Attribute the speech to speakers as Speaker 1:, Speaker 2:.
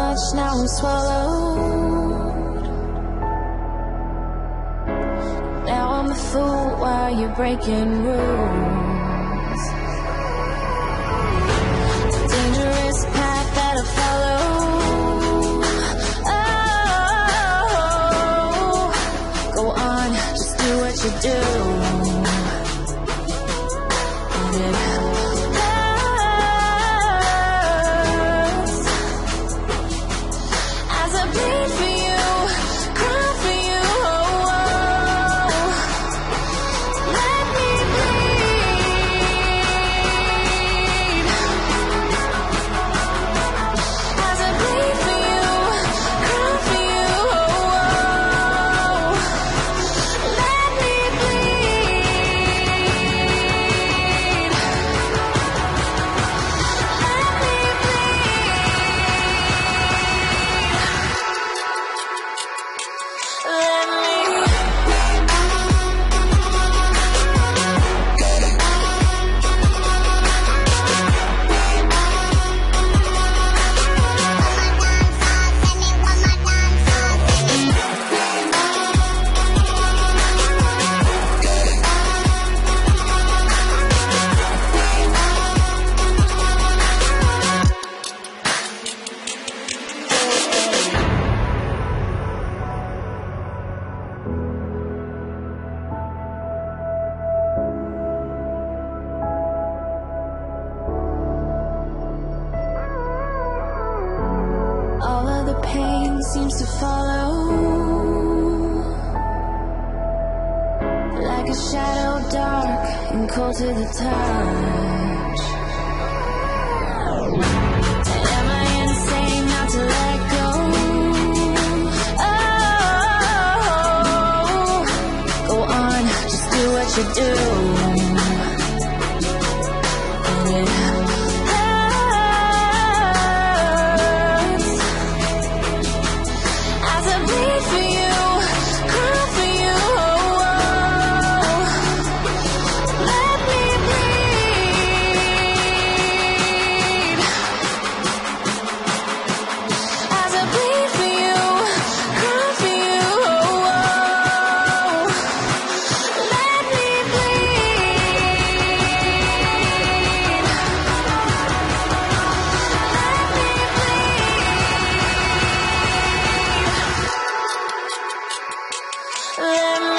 Speaker 1: much, now I'm swallowed. Now I'm a fool while you're breaking rules. It's a dangerous path that I follow. Oh, go on, just do what you do. And it hurts as I bleed for you, cry for you. Oh, oh. Let me bleed as I bleed for you, cry for you. Oh, oh. Let me bleed. Let me all of the pain seems to follow like a shadow, dark and cold to the touch. Am I insane not to let go? Oh, go on, just do what you do. And it hurts as I bleed for you, cry for you. Oh, oh. Let me bleed as I bleed for you, cry for you. Oh, oh. Let me bleed. Let me